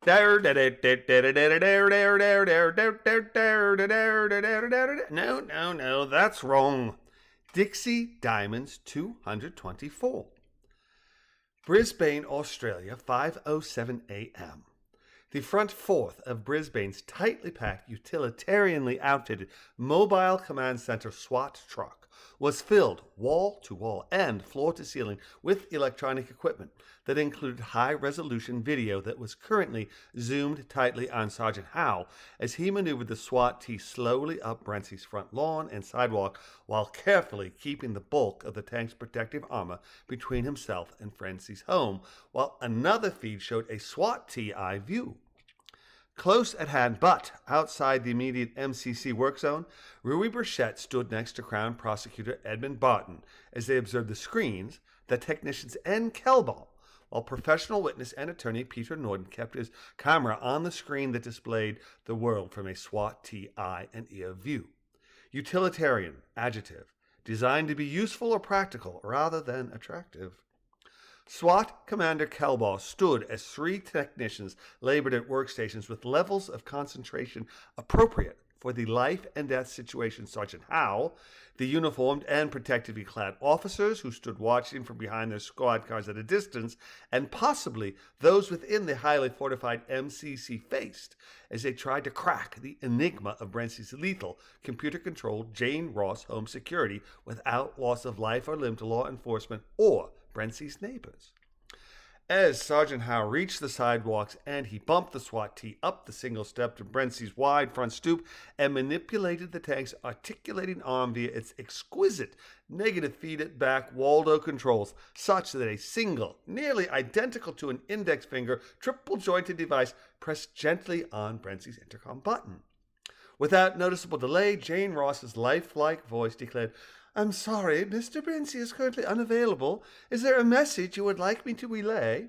No, no, that's wrong. Dixie Diamonds 224. Brisbane, Australia, 5:07 a.m. The front fourth of Brisbane's tightly packed, utilitarianly outfitted mobile command center SWAT truck was filled wall to wall and floor to ceiling with electronic equipment that included high-resolution video that was currently zoomed tightly on Sergeant Howe as he maneuvered the SWAT-T slowly up Brentsy's front lawn and sidewalk while carefully keeping the bulk of the tank's protective armor between himself and Brentsy's home, while another feed showed a SWAT-T eye view. Close at hand, but outside the immediate MCC work zone, Rui Burchett stood next to Crown Prosecutor Edmund Barton as they observed the screens, the technicians, and Kelball, while professional witness and attorney Peter Norden kept his camera on the screen that displayed the world from a SWAT-T eye and ear view. Utilitarian, adjective, designed to be useful or practical rather than attractive. SWAT Commander Kelball stood as three technicians labored at workstations with levels of concentration appropriate for the life and death situation. Sergeant Howe, the uniformed and protectively clad officers who stood watching from behind their squad cars at a distance, and possibly those within the highly fortified MCC faced as they tried to crack the enigma of Brentsy's lethal, computer-controlled Jane Ross home security without loss of life or limb to law enforcement or Brentsy's neighbors. As Sergeant Howe reached the sidewalks and he bumped the SWAT-T up the single step to Brentsy's wide front stoop and manipulated the tank's articulating arm via its exquisite negative feedback Waldo controls, such that a single, nearly identical to an index finger, triple-jointed device pressed gently on Brentsy's intercom button. Without noticeable delay, Jane Ross's lifelike voice declared, "I'm sorry, Mr. Brentzy is currently unavailable. Is there a message you would like me to relay?"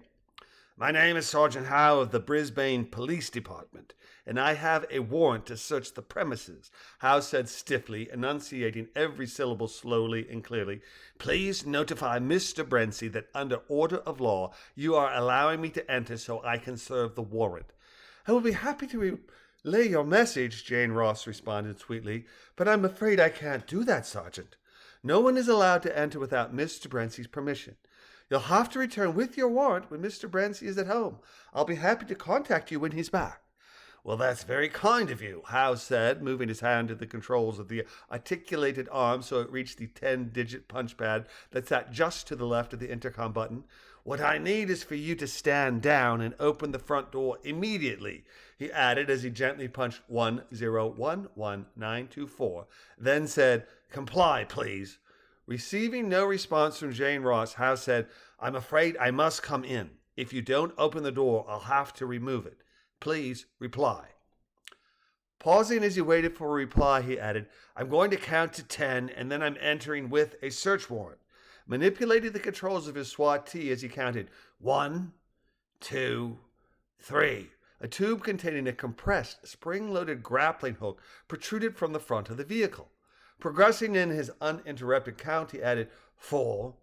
"My name is Sergeant Howe of the Brisbane Police Department, and I have a warrant to search the premises," Howe said stiffly, enunciating every syllable slowly and clearly. "Please notify Mr. Brentzy that under order of law you are allowing me to enter so I can serve the warrant." "I will be happy to relay your message," Jane Ross responded sweetly, "but I'm afraid I can't do that, Sergeant. No one is allowed to enter without Mr. Brentzy's permission. You'll have to return with your warrant when Mr. Brentzy is at home. I'll be happy to contact you when he's back." "Well, that's very kind of you," Howe said, moving his hand to the controls of the articulated arm so it reached the 10-digit punch pad that sat just to the left of the intercom button. "What I need is for you to stand down and open the front door immediately," he added as he gently punched 1011924, then said, "Comply, please." Receiving no response from Jane Ross, Howe said, "I'm afraid I must come in. If you don't open the door, I'll have to remove it. Please reply." Pausing as he waited for a reply, he added, "I'm going to count to 10, and then I'm entering with a search warrant." Manipulated the controls of his SWAT-T as he counted 1, 2, 3. A tube containing a compressed, spring-loaded grappling hook protruded from the front of the vehicle. Progressing in his uninterrupted count, he added 4,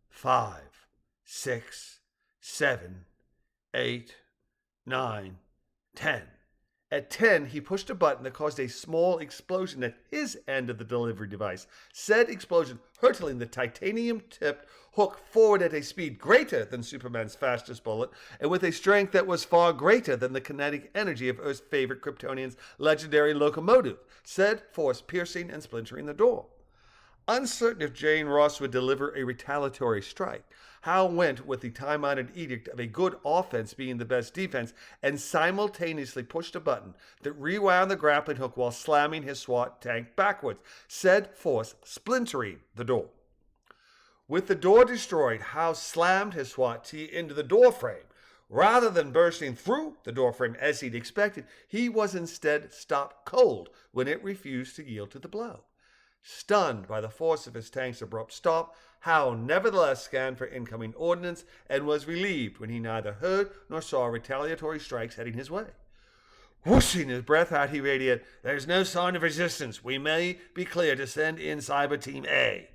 5, 6, 7, 8, 9, 10. At 10, he pushed a button that caused a small explosion at his end of the delivery device. Said explosion hurtling the titanium-tipped hook forward at a speed greater than Superman's fastest bullet, and with a strength that was far greater than the kinetic energy of Earth's favorite Kryptonian's legendary locomotive. Said force piercing and splintering the door. Uncertain if Jane Ross would deliver a retaliatory strike, Howe went with the time-honored edict of a good offense being the best defense and simultaneously pushed a button that rewound the grappling hook while slamming his SWAT tank backwards, said force splintering the door. With the door destroyed, Howe slammed his SWAT-T into the doorframe. Rather than bursting through the doorframe as he'd expected, he was instead stopped cold when it refused to yield to the blow. Stunned by the force of his tank's abrupt stop, Howe nevertheless scanned for incoming ordnance and was relieved when he neither heard nor saw retaliatory strikes heading his way. Whooshing his breath out, he radiated, "There's no sign of resistance. We may be clear to send in Cyber Team A."